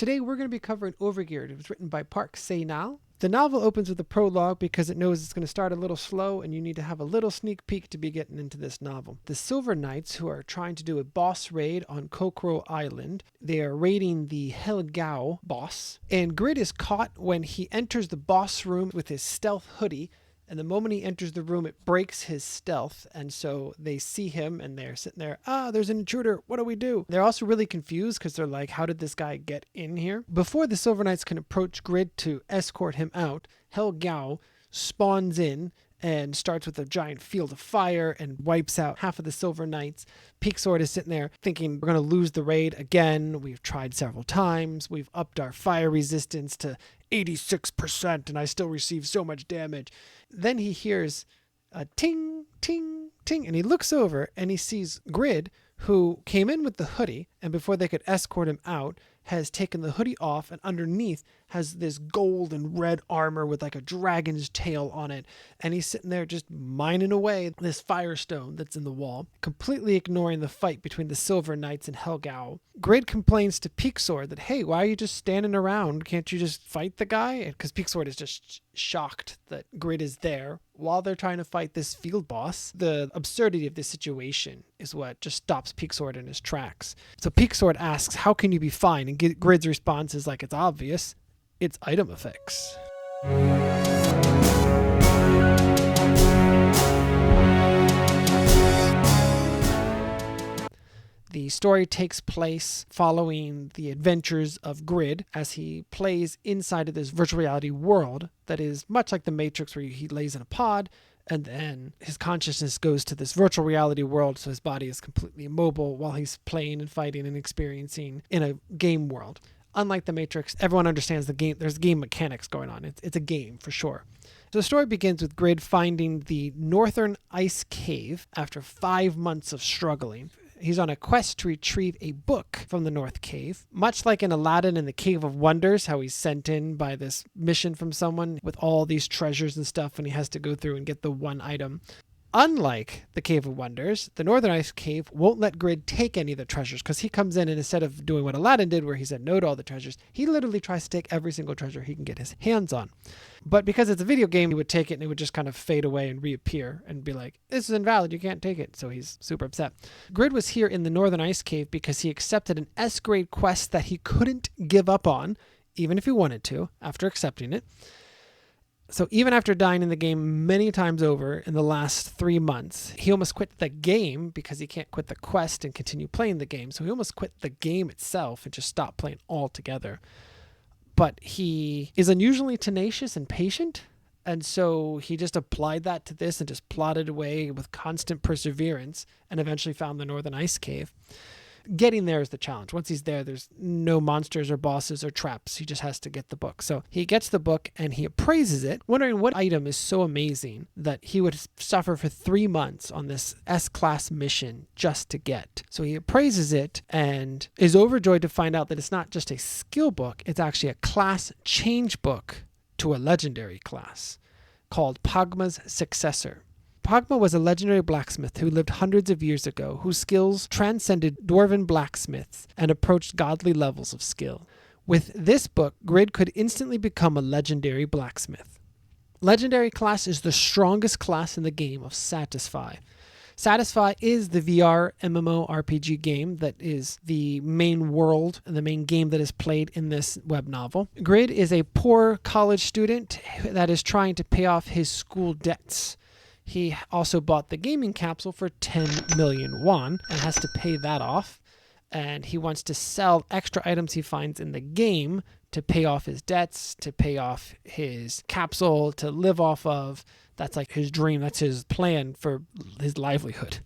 Today we're going to be covering Overgerard. It was written by Park Se-nal. The novel opens with a prologue because it knows it's going to start a little slow and you need to have a little sneak peek to be getting into this novel. The Silver Knights, who are trying to do a boss raid on Kokoro Island, they are raiding the Helgao boss, and Grid is caught when he enters the boss room with his stealth hoodie. And the moment he enters the room, it breaks his stealth. And so they see him and they're sitting there, there's an intruder. What do we do? They're also really confused because they're like, how did this guy get in here? Before the Silver Knights can approach Grid to escort him out, Helgao spawns in and starts with a giant field of fire and wipes out half of the Silver Knights. Peaksword is sitting there thinking, we're going to lose the raid again. We've tried several times. We've upped our fire resistance to 86% and I still receive so much damage. Then he hears a ting, ting, ting, and he looks over and he sees Grid, who came in with the hoodie, and before they could escort him out, has taken the hoodie off, and underneath has this gold and red armor with like a dragon's tail on it. And he's sitting there just mining away this firestone that's in the wall, completely ignoring the fight between the Silver Knights and Helgao. Grid complains to Peaksword that, hey, why are you just standing around? Can't you just fight the guy? Because Peaksword is just shocked that Grid is there while they're trying to fight this field boss. The absurdity of this situation is what just stops Peaksword in his tracks. So Peaksword asks, how can you be fine? And Grid's response is like, it's obvious. It's item effects. The story takes place following the adventures of Grid as he plays inside of this virtual reality world that is much like the Matrix, where he lays in a pod and then his consciousness goes to this virtual reality world, so his body is completely immobile while he's playing and fighting and experiencing in a game world. Unlike the Matrix, everyone understands the game. There's game mechanics going on. It's a game for sure. So the story begins with Grid finding the northern ice cave after 5 months of struggling. He's on a quest to retrieve a book from the North Cave. Much like in Aladdin in the Cave of Wonders, how he's sent in by this mission from someone with all these treasures and stuff, and he has to go through and get the one item. Unlike the Cave of Wonders, the Northern Ice Cave won't let Grid take any of the treasures, because he comes in and instead of doing what Aladdin did where he said no to all the treasures, he literally tries to take every single treasure he can get his hands on. But because it's a video game, he would take it and it would just kind of fade away and reappear and be like, this is invalid, you can't take it. So he's super upset. Grid was here in the Northern Ice Cave because he accepted an S-grade quest that he couldn't give up on, even if he wanted to, after accepting it. So even after dying in the game many times over in the last 3 months, he almost quit the game because he can't quit the quest and continue playing the game. So he almost quit the game itself and just stopped playing altogether. But he is unusually tenacious and patient. And so he just applied that to this and just plodded away with constant perseverance and eventually found the Northern Ice Cave. Getting there is the challenge. Once he's there, there's no monsters or bosses or traps. He just has to get the book. So he gets the book and he appraises it, wondering what item is so amazing that he would suffer for 3 months on this S-class mission just to get. So he appraises it and is overjoyed to find out that it's not just a skill book, it's actually a class change book to a legendary class called Pagma's Successor. Pagma was a legendary blacksmith who lived hundreds of years ago, whose skills transcended dwarven blacksmiths and approached godly levels of skill. With this book, Grid could instantly become a legendary blacksmith. Legendary class is the strongest class in the game of Satisfy. Satisfy is the VR MMORPG game that is the main world and the main game that is played in this web novel. Grid is a poor college student that is trying to pay off his school debts. He also bought the gaming capsule for 10 million won and has to pay that off. And he wants to sell extra items he finds in the game to pay off his debts, to pay off his capsule, to live off of. That's like his dream. That's his plan for his livelihood.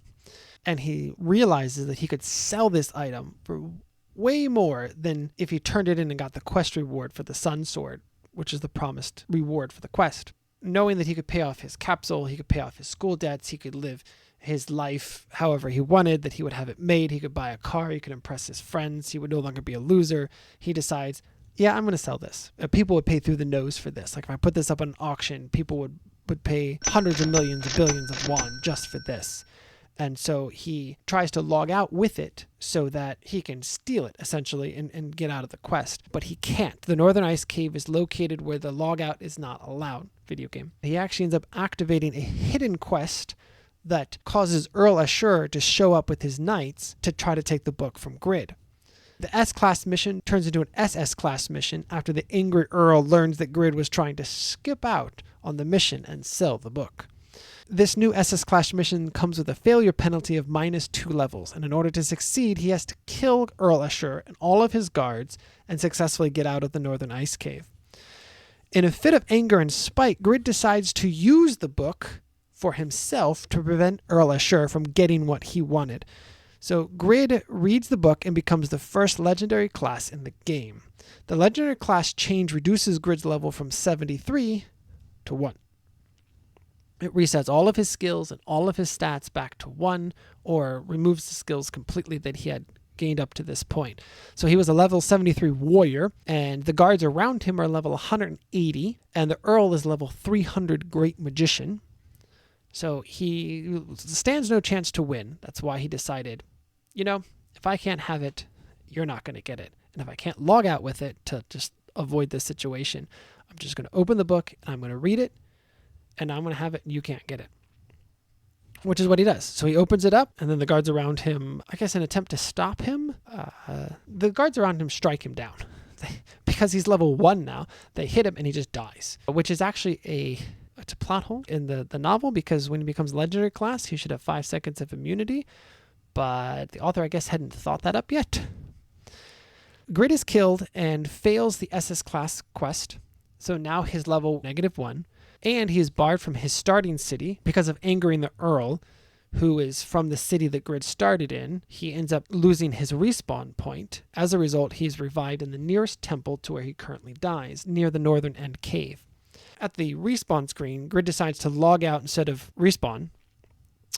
And he realizes that he could sell this item for way more than if he turned it in and got the quest reward for the Sun Sword, which is the promised reward for the quest. Knowing that he could pay off his capsule, he could pay off his school debts, he could live his life however he wanted, that he would have it made, he could buy a car, he could impress his friends, he would no longer be a loser. He decides, yeah, I'm going to sell this. People would pay through the nose for this. Like if I put this up on auction, people would pay hundreds of millions of billions of won just for this. And so he tries to log out with it so that he can steal it, essentially, and get out of the quest. But he can't. The Northern Ice Cave is located where the logout is not allowed. Video game. He actually ends up activating a hidden quest that causes Earl Ashur to show up with his knights to try to take the book from Grid. The S-Class mission turns into an SS-Class mission after the angry Earl learns that Grid was trying to skip out on the mission and sell the book. This new SS-Class mission comes with a failure penalty of -2 levels, and in order to succeed, he has to kill Earl Ashur and all of his guards and successfully get out of the Northern Ice Cave. In a fit of anger and spite, Grid decides to use the book for himself to prevent Earl Ashur from getting what he wanted. So Grid reads the book and becomes the first legendary class in the game. The legendary class change reduces Grid's level from 73 to 1. It resets all of his skills and all of his stats back to 1, or removes the skills completely that he had gained up to this point. So he was a level 73 warrior, and the guards around him are level 180, and the Earl is level 300 great magician. So he stands no chance to win. That's why he decided, if I can't have it, you're not going to get it. And if I can't log out with it to just avoid this situation, I'm just going to open the book and I'm going to read it and I'm going to have it and you can't get it. Which is what he does. So he opens it up and then the guards around him, I guess in an attempt to stop him, the guards around him strike him down. Because he's level 1 now, they hit him and he just dies. Which is actually it's a plot hole in the novel, because when he becomes legendary class, he should have 5 seconds of immunity. But the author, I guess, hadn't thought that up yet. Grid is killed and fails the SS class quest. So now his level -1. And he is barred from his starting city because of angering the Earl, who is from the city that Grid started in. He ends up losing his respawn point. As a result, he's revived in the nearest temple to where he currently dies, near the northern end cave. At the respawn screen, Grid decides to log out instead of respawn.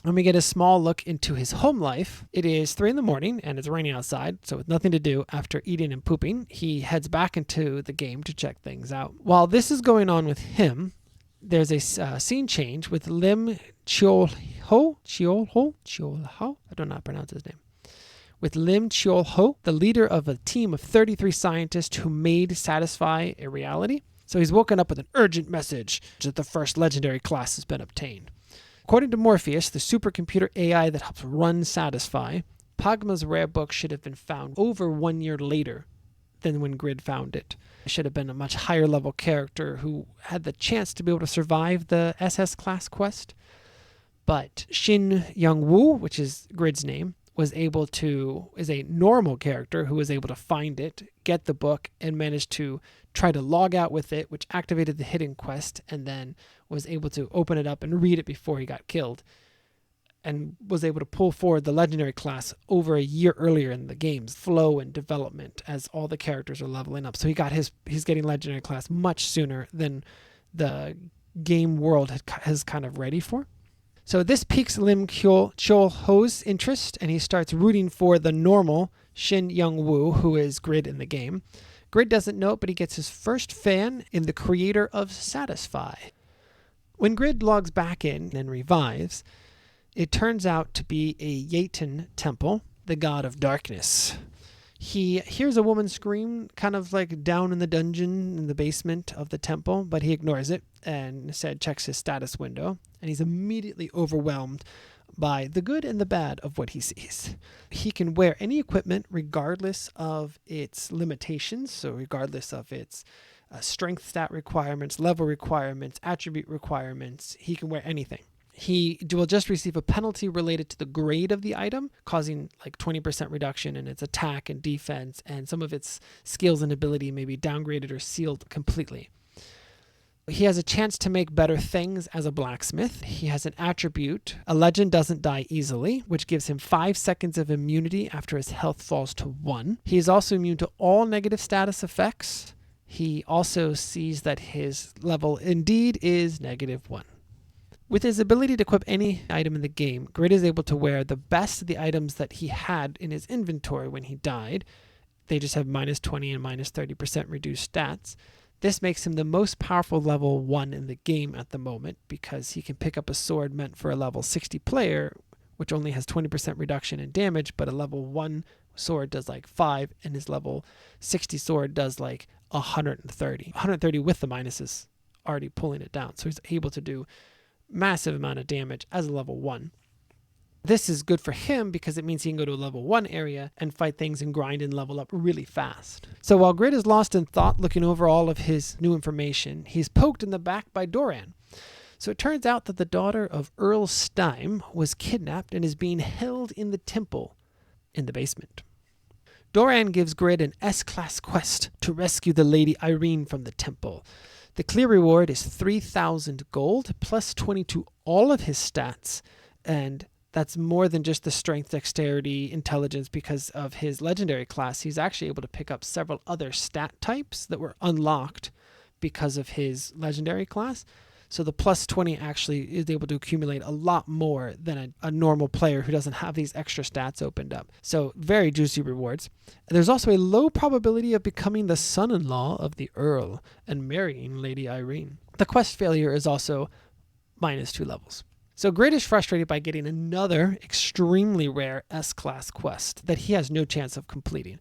And we get a small look into his home life. It is 3 a.m. and it's raining outside, so with nothing to do after eating and pooping, he heads back into the game to check things out. While this is going on with him, there's a scene change with Lim Cheol-ho, I don't know how to pronounce his name. With Lim Cheol-ho, the leader of a team of 33 scientists who made Satisfy a reality. So he's woken up with an urgent message that the first legendary class has been obtained. According to Morpheus, the supercomputer AI that helps run Satisfy, Pagma's rare book should have been found over 1 year later than when Grid found it. It should have been a much higher level character who had the chance to be able to survive the SS class quest. But Shin Young-woo, which is Grid's name, is a normal character who was able to find it, get the book, and managed to try to log out with it, which activated the hidden quest, and then was able to open it up and read it before he got killed, and was able to pull forward the legendary class over a year earlier in the game's flow and development as all the characters are leveling up. So he's getting legendary class much sooner than the game world has kind of ready for. So this piques Lim Cheol-ho's interest, and he starts rooting for the normal Shin Young-woo, who is Grid in the game. Grid doesn't know it, but he gets his first fan in the creator of Satisfy. When Grid logs back in and revives, it turns out to be a Yaten temple, the god of darkness. He hears a woman scream kind of like down in the dungeon in the basement of the temple, but he ignores it and instead checks his status window, and he's immediately overwhelmed by the good and the bad of what he sees. He can wear any equipment regardless of its limitations, so regardless of its strength stat requirements, level requirements, attribute requirements, he can wear anything. He will just receive a penalty related to the grade of the item, causing like 20% reduction in its attack and defense, and some of its skills and ability may be downgraded or sealed completely. He has a chance to make better things as a blacksmith. He has an attribute, a legend doesn't die easily, which gives him 5 seconds of immunity after his health falls to 1. He is also immune to all negative status effects. He also sees that his level indeed is -1. With his ability to equip any item in the game, Grid is able to wear the best of the items that he had in his inventory when he died. They just have -20 and -30% reduced stats. This makes him the most powerful level 1 in the game at the moment, because he can pick up a sword meant for a level 60 player which only has 20% reduction in damage, but a level 1 sword does like 5, and his level 60 sword does like 130. 130 with the minuses already pulling it down. So he's able to do massive amount of damage as a level 1. This is good for him because it means he can go to a level 1 area and fight things and grind and level up really fast. So while Grid is lost in thought looking over all of his new information, he's poked in the back by Doran. So it turns out that the daughter of Earl Steim was kidnapped and is being held in the temple in the basement. Doran gives Grid an S-class quest to rescue the Lady Irene from the temple. The clear reward is 3,000 gold plus 20 to all of his stats, and that's more than just the strength, dexterity, intelligence. Because of his legendary class, he's actually able to pick up several other stat types that were unlocked because of his legendary class. So the plus 20 actually is able to accumulate a lot more than a normal player who doesn't have these extra stats opened up. So very juicy rewards. There's also a low probability of becoming the son-in-law of the Earl and marrying Lady Irene. The quest failure is also -2 levels. So Grid is frustrated by getting another extremely rare S-class quest that he has no chance of completing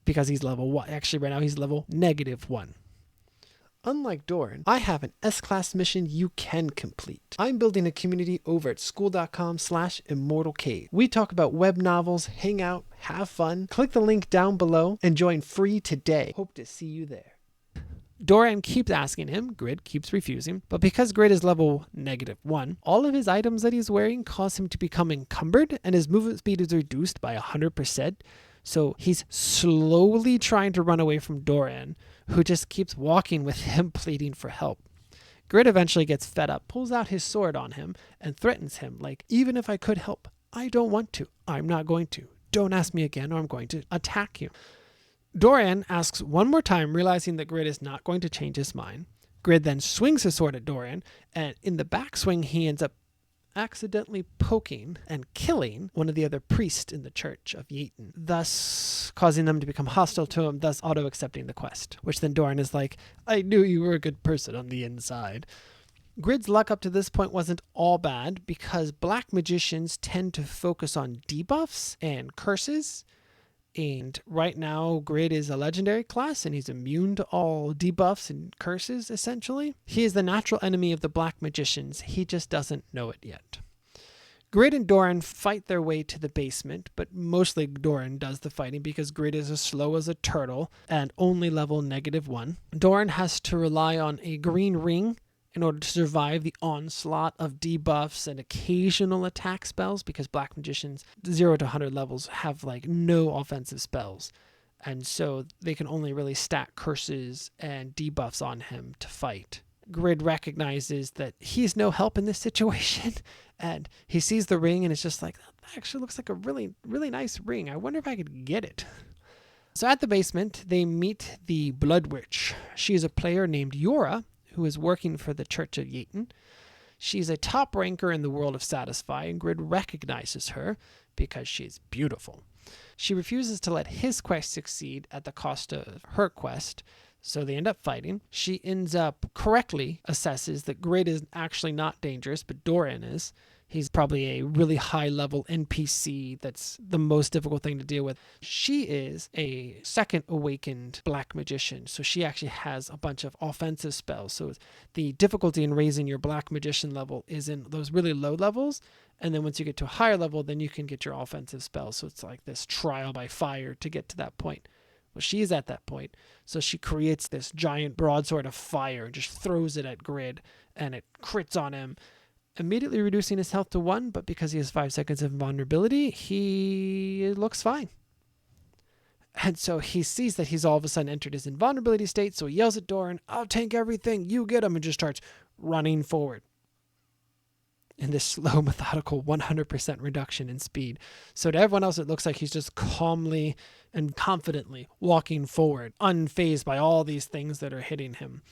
because he's level 1. Actually, right now he's level -1. Unlike Doran, I have an S-class mission you can complete. I'm building a community over at school.com/immortalcave. We talk about web novels, hang out, have fun. Click the link down below and join free today. Hope to see you there. Doran keeps asking him, Grid keeps refusing, but because Grid is level -1, all of his items that he's wearing cause him to become encumbered and his movement speed is reduced by 100%. So he's slowly trying to run away from Doran, who just keeps walking with him pleading for help. Grid eventually gets fed up, pulls out his sword on him, and threatens him like, even if I could help, I don't want to. I'm not going to. Don't ask me again or I'm going to attack you. Doran asks one more time, realizing that Grid is not going to change his mind. Grid then swings his sword at Doran, and in the backswing he ends up accidentally poking and killing one of the other priests in the church of Yeaton, thus causing them to become hostile to him, thus auto-accepting the quest, which then Doran is like, I knew you were a good person on the inside. Grid's luck up to this point wasn't all bad because black magicians tend to focus on debuffs and curses. And right now, Grid is a legendary class and he's immune to all debuffs and curses, essentially. He is the natural enemy of the black magicians. He just doesn't know it yet. Grid and Doran fight their way to the basement, but mostly Doran does the fighting because Grid is as slow as a turtle and only level -1. Doran has to rely on a green ring in order to survive the onslaught of debuffs and occasional attack spells, because black magicians 0 to 100 levels have like no offensive spells. And so they can only really stack curses and debuffs on him to fight. Grid recognizes that he's no help in this situation, and he sees the ring and it's just like, that actually looks like a really, really nice ring. I wonder if I could get it. So at the basement, they meet the Blood Witch. She is a player named Yora, who is working for the Church of Yeaton. She's a top ranker in the world of Satisfy, and Grid recognizes her because she's beautiful. She refuses to let his quest succeed at the cost of her quest, so they end up fighting. She ends up correctly assesses that Grid is actually not dangerous, but Doran is. He's probably a really high-level NPC that's the most difficult thing to deal with. She is a second awakened black magician, so she actually has a bunch of offensive spells. So the difficulty in raising your black magician level is in those really low levels, and then once you get to a higher level, then you can get your offensive spells. So it's like this trial by fire to get to that point. Well, she is at that point, so she creates this giant broadsword of fire and just throws it at Grid, and it crits on him, immediately reducing his health to 1, but because he has 5 seconds of invulnerability, he looks fine. And so he sees that he's all of a sudden entered his invulnerability state, so he yells at Doran, I'll tank everything, you get him, and just starts running forward in this slow, methodical 100% reduction in speed. So to everyone else, it looks like he's just calmly and confidently walking forward, unfazed by all these things that are hitting him,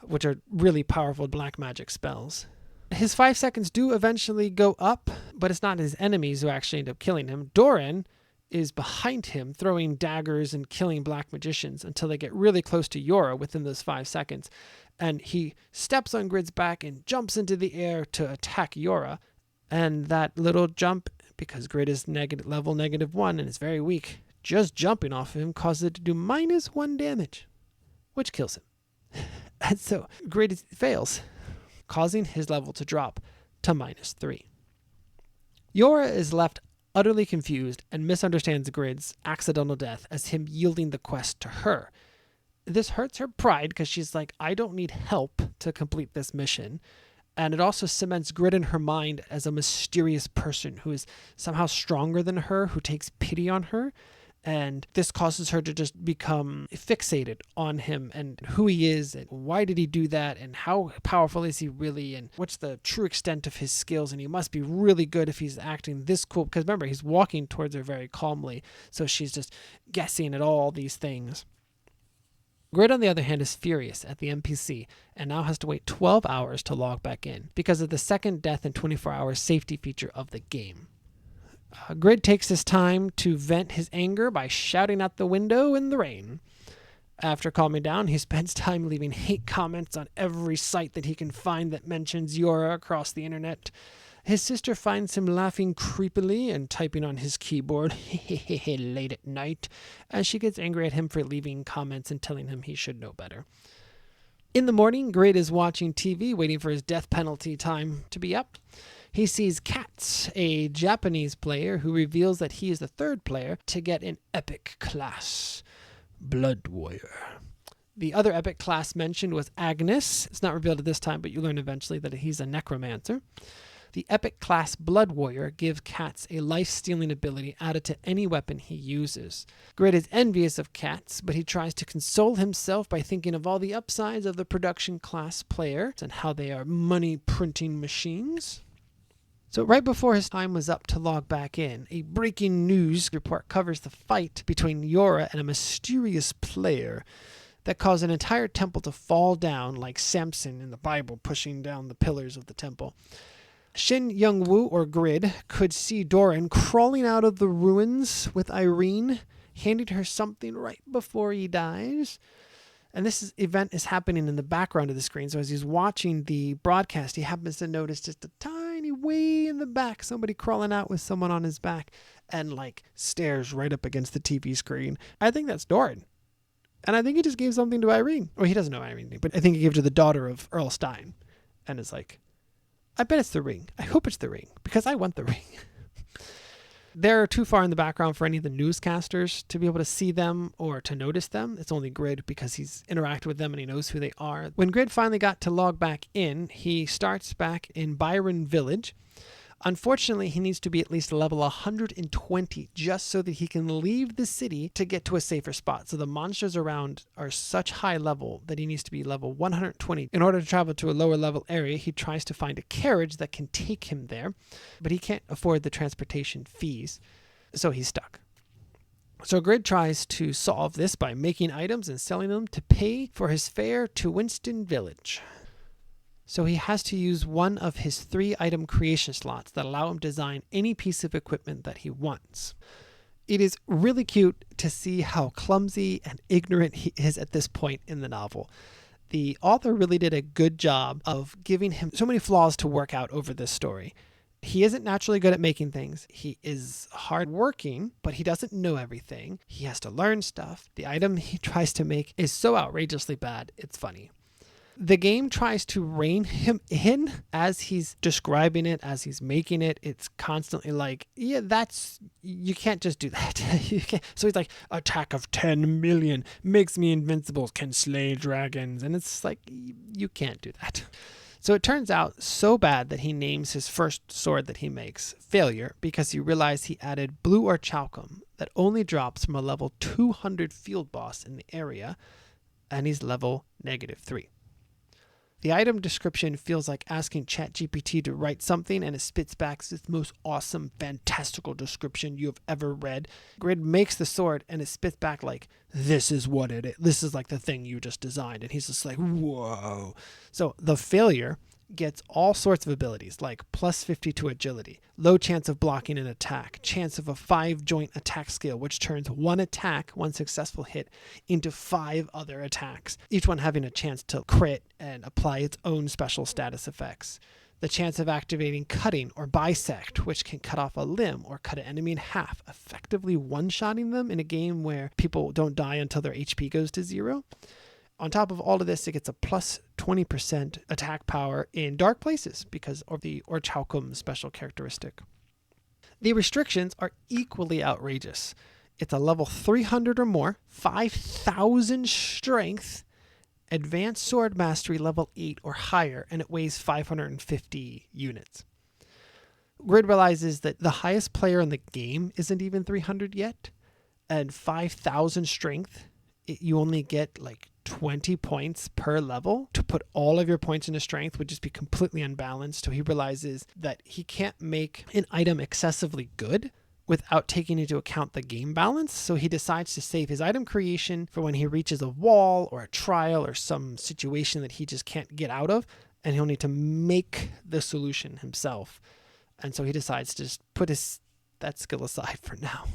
which are really powerful black magic spells. His 5 seconds do eventually go up, but it's not his enemies who actually end up killing him. Doran is behind him, throwing daggers and killing black magicians until they get really close to Yora within those 5 seconds. And he steps on Grid's back and jumps into the air to attack Yora. And that little jump, because Grid is level -1 and is very weak, just jumping off of him causes it to do -1 damage, which kills him. And so Grid fails, causing his level to drop to -3. Yora is left utterly confused and misunderstands Grid's accidental death as him yielding the quest to her. This hurts her pride because she's like, I don't need help to complete this mission. And it also cements Grid in her mind as a mysterious person who is somehow stronger than her, who takes pity on her. And this causes her to just become fixated on him and who he is and why did he do that and how powerful is he really and what's the true extent of his skills, and he must be really good if he's acting this cool. Because remember, he's walking towards her very calmly, so she's just guessing at all these things. Grid, on the other hand, is furious at the NPC and now has to wait 12 hours to log back in because of the second death in 24 hours safety feature of the game. Grid takes his time to vent his anger by shouting out the window in the rain. After calming down, he spends time leaving hate comments on every site that he can find that mentions Yora across the internet. His sister finds him laughing creepily and typing on his keyboard late at night, as she gets angry at him for leaving comments and telling him he should know better. In the morning, Grid is watching TV, waiting for his death penalty time to be up. He sees Katz, a Japanese player, who reveals that he is the third player to get an epic class, Blood Warrior. The other epic class mentioned was Agnes. It's not revealed at this time, but you learn eventually that he's a necromancer. The epic class Blood Warrior gives Katz a life-stealing ability added to any weapon he uses. Grid is envious of Katz, but he tries to console himself by thinking of all the upsides of the production class player and how they are money-printing machines. So right before his time was up to log back in, a breaking news report covers the fight between Yora and a mysterious player that caused an entire temple to fall down like Samson in the Bible pushing down the pillars of the temple. Shin Young-woo, or Grid, could see Doran crawling out of the ruins with Irene, handing her something right before he dies. And this event is happening in the background of the screen. So as he's watching the broadcast, he happens to notice just a tiny way in the back, somebody crawling out with someone on his back and like stares right up against the TV screen. I think that's Doran. And I think he just gave something to Irene. Or he doesn't know Irene, but I think he gave it to the daughter of Earl Stein. And is like, I bet it's the ring. I hope it's the ring because I want the ring. They're too far in the background for any of the newscasters to be able to see them or to notice them. It's only Grid because he's interacted with them and he knows who they are. When Grid finally got to log back in, he starts back in Biaran village. Unfortunately, he needs to be at least level 120 just so that he can leave the city to get to a safer spot. So the monsters around are such high level that he needs to be level 120. In order to travel to a lower level area, he tries to find a carriage that can take him there, but he can't afford the transportation fees, so he's stuck. So Grid tries to solve this by making items and selling them to pay for his fare to Winston Village. So he has to use one of his 3 item creation slots that allow him to design any piece of equipment that he wants. It is really cute to see how clumsy and ignorant he is at this point in the novel. The author really did a good job of giving him so many flaws to work out over this story. He isn't naturally good at making things. He is hardworking, but he doesn't know everything. He has to learn stuff. The item he tries to make is so outrageously bad, it's funny. The game tries to rein him in as he's describing it, as he's making it. It's constantly like, yeah, you can't just do that. You can't. So he's like, attack of 10 million, makes me invincible, can slay dragons. And it's like, you can't do that. So it turns out so bad that he names his first sword that he makes Failure because he realized he added blue orichalcum that only drops from a level 200 field boss in the area, and he's level -3. The item description feels like asking ChatGPT to write something and it spits back this most awesome, fantastical description you have ever read. Grid makes the sword and it spits back like, this is what it is. This is like the thing you just designed. And he's just like, whoa. So the Failure gets all sorts of abilities like +50 to agility, low chance of blocking an attack, chance of a 5-joint attack skill, which turns one attack, one successful hit, into 5 other attacks, each one having a chance to crit and apply its own special status effects. The chance of activating cutting or bisect, which can cut off a limb or cut an enemy in half, effectively one-shotting them in a game where people don't die until their HP goes to 0. On top of all of this, it gets a plus 20% attack power in dark places because of the Orichalcum special characteristic. The restrictions are equally outrageous. It's a level 300 or more, 5,000 strength, advanced sword mastery level 8 or higher, and it weighs 550 units. Grid realizes that the highest player in the game isn't even 300 yet, and 5,000 strength, you only get like 20 points per level. To put all of your points into strength would just be completely unbalanced. So he realizes that he can't make an item excessively good without taking into account the game balance. So he decides to save his item creation for when he reaches a wall or a trial or some situation that he just can't get out of, and he'll need to make the solution himself. And so he decides to just put that skill aside for now.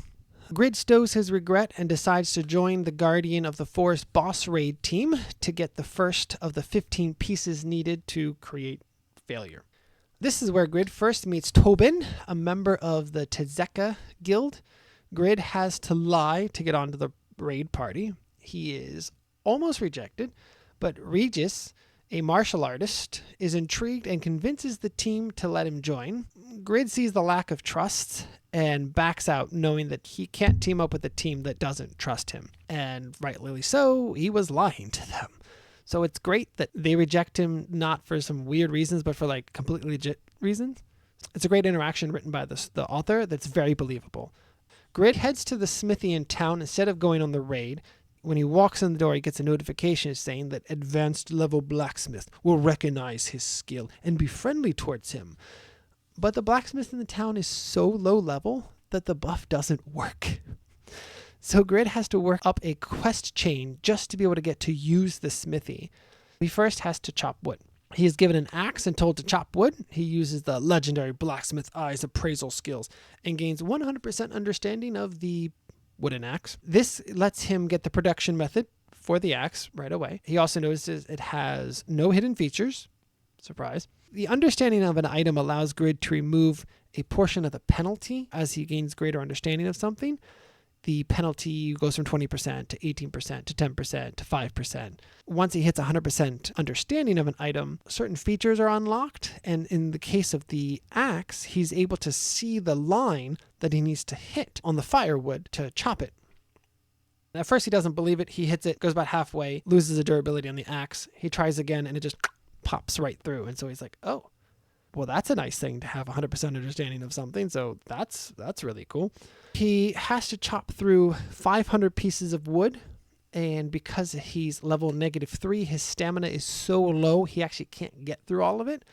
Grid stows his regret and decides to join the Guardian of the Forest boss raid team to get the first of the 15 pieces needed to create failure. This is where Grid first meets Tobin, a member of the Tzeka guild. Grid has to lie to get onto the raid party. He is almost rejected, but Regis, a martial artist, is intrigued and convinces the team to let him join. Grid sees the lack of trust and backs out, knowing that he can't team up with a team that doesn't trust him. And rightly so, he was lying to them. So it's great that they reject him, not for some weird reasons, but for like completely legit reasons. It's a great interaction written by the author that's very believable. Grid heads to the smithy in town instead of going on the raid. When he walks in the door, he gets a notification saying that advanced level blacksmith will recognize his skill and be friendly towards him. But the blacksmith in the town is so low level that the buff doesn't work. So Grid has to work up a quest chain just to be able to get to use the smithy. He first has to chop wood. He is given an axe and told to chop wood. He uses the legendary Blacksmith Eyes appraisal skills and gains 100% understanding of the wooden axe. This lets him get the production method for the axe right away. He also notices it has no hidden features. Surprise. The understanding of an item allows Grid to remove a portion of the penalty as he gains greater understanding of something. The penalty goes from 20% to 18% to 10% to 5%. Once he hits 100% understanding of an item, certain features are unlocked. And in the case of the axe, he's able to see the line that he needs to hit on the firewood to chop it. At first, he doesn't believe it. He hits it, goes about halfway, loses the durability on the axe. He tries again, and it just pops right through. And so he's like, oh, well, that's a nice thing to have 100% understanding of something. So that's really cool. He has to chop through 500 pieces of wood. And because he's level -3, his stamina is so low, he actually can't get through all of it.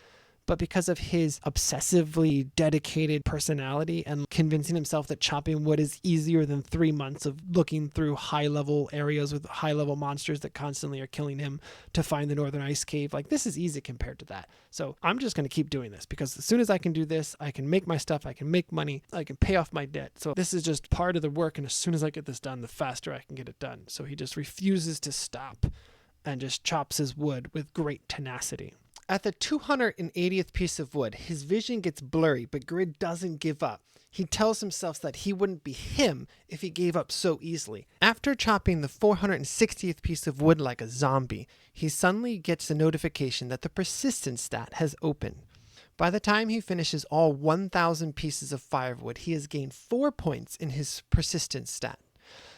But because of his obsessively dedicated personality and convincing himself that chopping wood is easier than 3 months of looking through high-level areas with high-level monsters that constantly are killing him to find the Northern Ice Cave, like this is easy compared to that. So I'm just going to keep doing this because as soon as I can do this, I can make my stuff, I can make money, I can pay off my debt. So this is just part of the work, and as soon as I get this done, the faster I can get it done. So he just refuses to stop and just chops his wood with great tenacity. At the 280th piece of wood, his vision gets blurry, but Grid doesn't give up. He tells himself that he wouldn't be him if he gave up so easily. After chopping the 460th piece of wood like a zombie, he suddenly gets a notification that the persistence stat has opened. By the time he finishes all 1,000 pieces of firewood, he has gained 4 points in his persistence stat.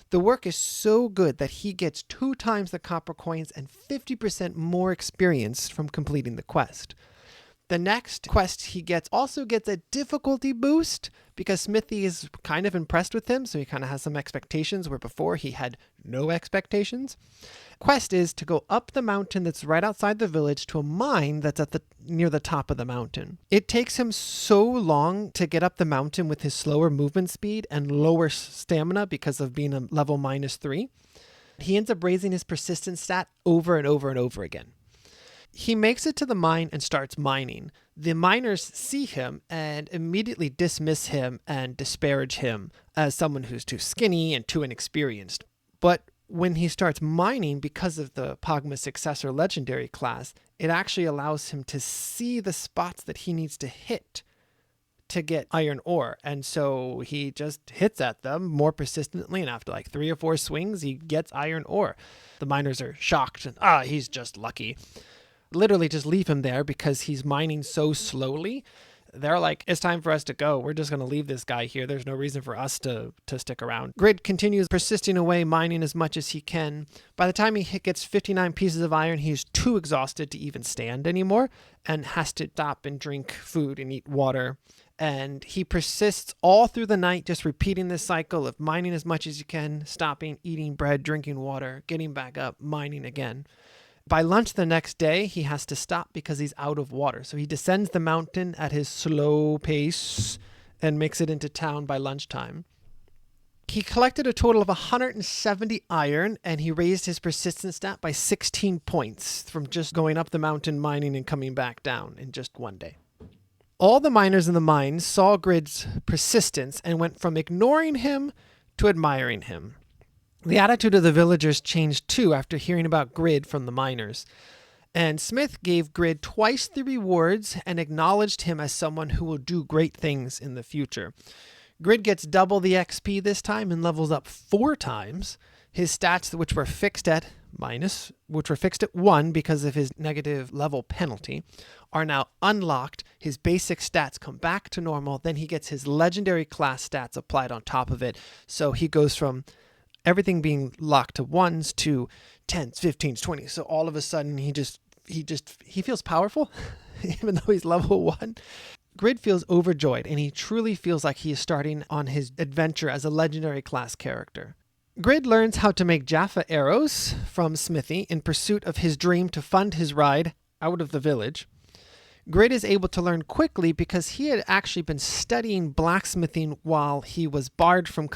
The work is so good that he gets 2 times the copper coins and 50% more experience from completing the quest. The next quest he gets also gets a difficulty boost because Smithy is kind of impressed with him, so he kind of has some expectations where before he had no expectations. Quest is to go up the mountain that's right outside the village to a mine that's near the top of the mountain. It takes him so long to get up the mountain with his slower movement speed and lower stamina because of being a level -3. He ends up raising his persistence stat over and over and over again. He makes it to the mine and starts mining. The miners see him and immediately dismiss him and disparage him as someone who's too skinny and too inexperienced. But when he starts mining, because of the Pagma successor legendary class, it actually allows him to see the spots that he needs to hit to get iron ore. And so he just hits at them more persistently, and after like 3 or 4 swings, he gets iron ore. The miners are shocked and, he's just lucky. Literally just leave him there because he's mining so slowly. They're like, it's time for us to go. We're just going to leave this guy here. There's no reason for us to stick around. Grid continues persisting away, mining as much as he can. By the time he gets 59 pieces of iron, he's too exhausted to even stand anymore and has to stop and drink food and eat water. And he persists all through the night, just repeating this cycle of mining as much as you can, stopping, eating bread, drinking water, getting back up, mining again. By lunch the next day, he has to stop because he's out of water. So he descends the mountain at his slow pace and makes it into town by lunchtime. He collected a total of 170 iron, and he raised his persistence stat by 16 points from just going up the mountain, mining, and coming back down in just one day. All the miners in the mine saw Grid's persistence and went from ignoring him to admiring him. The attitude of the villagers changed too after hearing about Grid from the miners. And Smith gave Grid twice the rewards and acknowledged him as someone who will do great things in the future. Grid gets double the XP this time and levels up 4 times. His stats, which were fixed at 1 because of his negative level penalty, are now unlocked. His basic stats come back to normal. Then he gets his legendary class stats applied on top of it. So he goes from everything being locked to 1s to 10s, 15s, 20s. So all of a sudden he feels powerful, even though he's level 1. Grid feels overjoyed, and he truly feels like he is starting on his adventure as a legendary class character. Grid learns how to make Jaffa arrows from Smithy in pursuit of his dream to fund his ride out of the village. Grid is able to learn quickly because he had actually been studying blacksmithing while he was barred from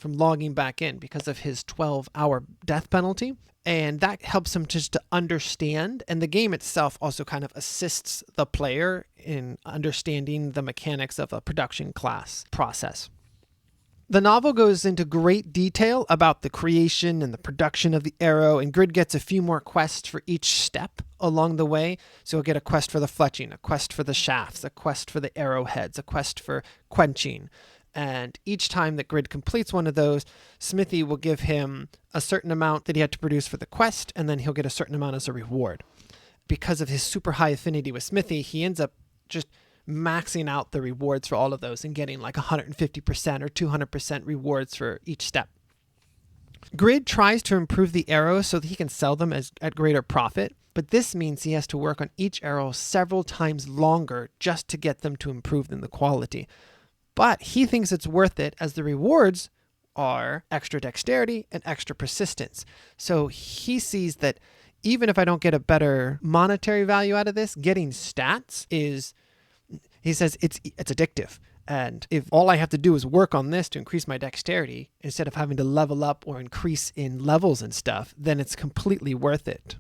logging back in because of his 12-hour death penalty. And that helps him just to understand. And the game itself also kind of assists the player in understanding the mechanics of a production class process. The novel goes into great detail about the creation and the production of the arrow, and Grid gets a few more quests for each step along the way. So he'll get a quest for the fletching, a quest for the shafts, a quest for the arrowheads, a quest for quenching. And each time that Grid completes one of those, Smithy will give him a certain amount that he had to produce for the quest, and then he'll get a certain amount as a reward. Because of his super high affinity with Smithy, he ends up just maxing out the rewards for all of those and getting like 150% or 200% rewards for each step. Grid tries to improve the arrows so that he can sell them at greater profit, but this means he has to work on each arrow several times longer just to get them to improve in the quality. But he thinks it's worth it as the rewards are extra dexterity and extra persistence. So he sees that even if I don't get a better monetary value out of this, getting stats is, he says, it's addictive. And if all I have to do is work on this to increase my dexterity instead of having to level up or increase in levels and stuff, then it's completely worth it.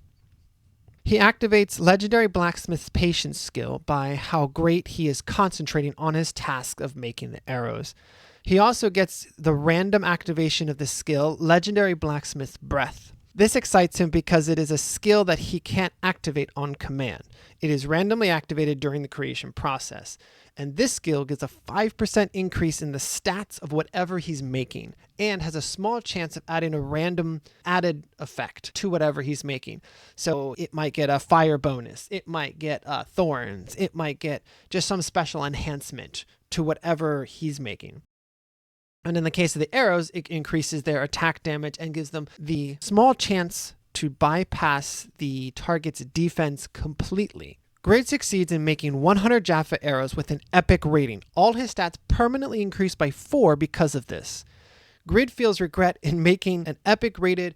He activates legendary Blacksmith's patience skill by how great he is concentrating on his task of making the arrows. He also gets the random activation of the skill, legendary Blacksmith's breath. This excites him because it is a skill that he can't activate on command. It is randomly activated during the creation process. And this skill gives a 5% increase in the stats of whatever he's making and has a small chance of adding a random added effect to whatever he's making. So it might get a fire bonus. It might get thorns. It might get just some special enhancement to whatever he's making. And in the case of the arrows, it increases their attack damage and gives them the small chance to bypass the target's defense completely. Grid succeeds in making 100 Jaffa arrows with an epic rating. All his stats permanently increase by 4 because of this. Grid feels regret in making an epic rated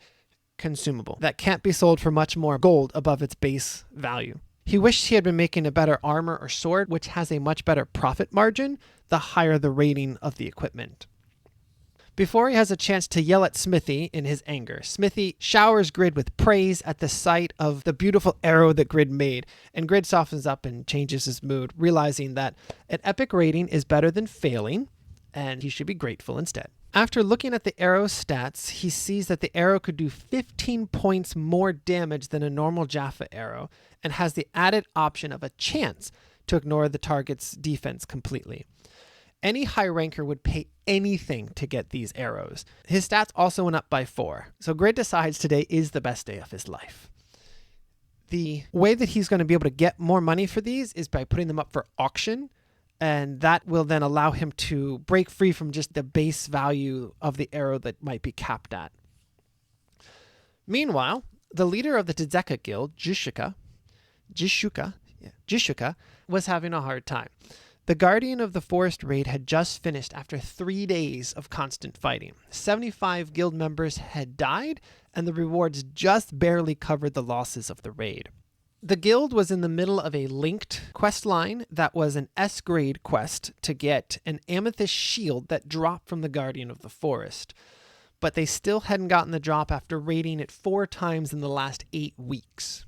consumable that can't be sold for much more gold above its base value. He wished he had been making a better armor or sword, which has a much better profit margin the higher the rating of the equipment. Before he has a chance to yell at Smithy in his anger, Smithy showers Grid with praise at the sight of the beautiful arrow that Grid made, and Grid softens up and changes his mood, realizing that an epic rating is better than failing, and he should be grateful instead. After looking at the arrow's stats, he sees that the arrow could do 15 points more damage than a normal Jaffa arrow and has the added option of a chance to ignore the target's defense completely. Any high ranker would pay anything to get these arrows. His stats also went up by 4. So Grid decides today is the best day of his life. The way that he's going to be able to get more money for these is by putting them up for auction. And that will then allow him to break free from just the base value of the arrow that might be capped at. Meanwhile, the leader of the Tzedekah Guild, Jishuka, was having a hard time. The Guardian of the Forest raid had just finished after 3 days of constant fighting. 75 guild members had died, and the rewards just barely covered the losses of the raid. The guild was in the middle of a linked quest line that was an S-grade quest to get an amethyst shield that dropped from the Guardian of the Forest. But they still hadn't gotten the drop after raiding it 4 times in the last 8 weeks.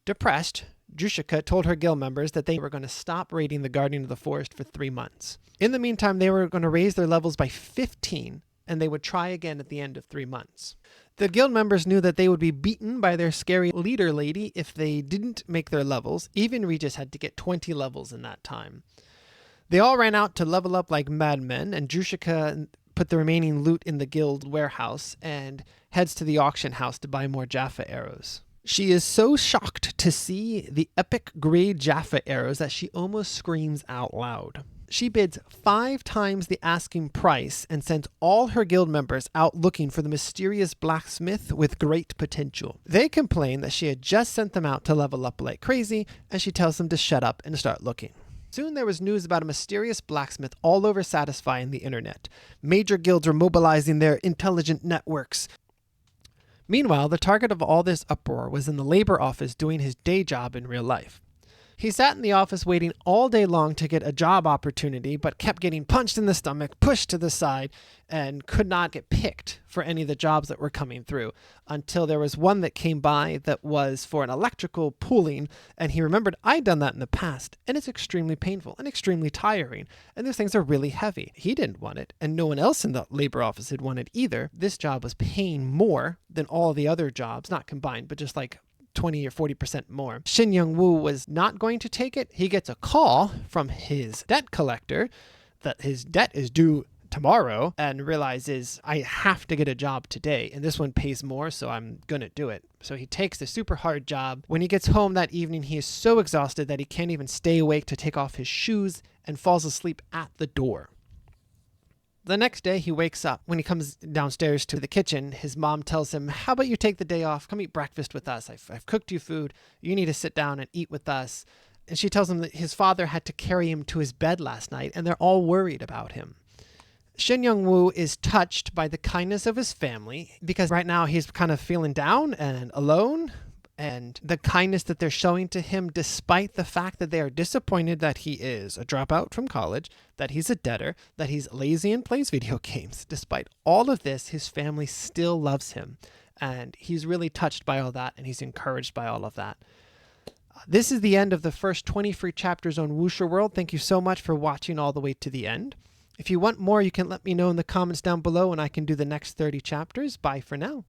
Depressed, Jushika told her guild members that they were going to stop raiding the Guardian of the Forest for 3 months. In the meantime, they were going to raise their levels by 15, and they would try again at the end of 3 months. The guild members knew that they would be beaten by their scary leader lady if they didn't make their levels. Even Regis had to get 20 levels in that time. They all ran out to level up like madmen, and Jushika put the remaining loot in the guild warehouse and heads to the auction house to buy more Jaffa arrows. She is so shocked to see the epic grade Jaffa arrows that she almost screams out loud. She bids 5 times the asking price and sends all her guild members out looking for the mysterious blacksmith with great potential. They complain that she had just sent them out to level up like crazy, and she tells them to shut up and start looking. Soon there was news about a mysterious blacksmith all over satisfying the internet. Major guilds were mobilizing their intelligent networks. Meanwhile, the target of all this uproar was in the labor office doing his day job in real life. He sat in the office waiting all day long to get a job opportunity, but kept getting punched in the stomach, pushed to the side, and could not get picked for any of the jobs that were coming through until there was one that came by that was for an electrical pooling, and he remembered, I'd done that in the past, and it's extremely painful and extremely tiring, and those things are really heavy. He didn't want it, and no one else in the labor office had wanted either. This job was paying more than all the other jobs, not combined, but just like 20 or 40% more. Shin Young-woo was not going to take it. He gets a call from his debt collector that his debt is due tomorrow and realizes, I have to get a job today, and this one pays more, so I'm gonna do it. So he takes the super hard job. When he gets home that evening, he is so exhausted that he can't even stay awake to take off his shoes and falls asleep at the door. The next day, he wakes up. When he comes downstairs to the kitchen, his mom tells him, how about you take the day off? Come eat breakfast with us. I've cooked you food. You need to sit down and eat with us. And she tells him that his father had to carry him to his bed last night, and they're all worried about him. Shin Young-woo is touched by the kindness of his family because right now he's kind of feeling down and alone, and the kindness that they're showing to him despite the fact that they are disappointed that he is a dropout from college, that he's a debtor, that he's lazy and plays video games. Despite all of this, his family still loves him, and he's really touched by all that, and he's encouraged by all of that. This is the end of the first 20 free chapters on Wuxia World. Thank you so much for watching all the way to the end. If you want more, you can let me know in the comments down below, and I can do the next 30 chapters. Bye for now.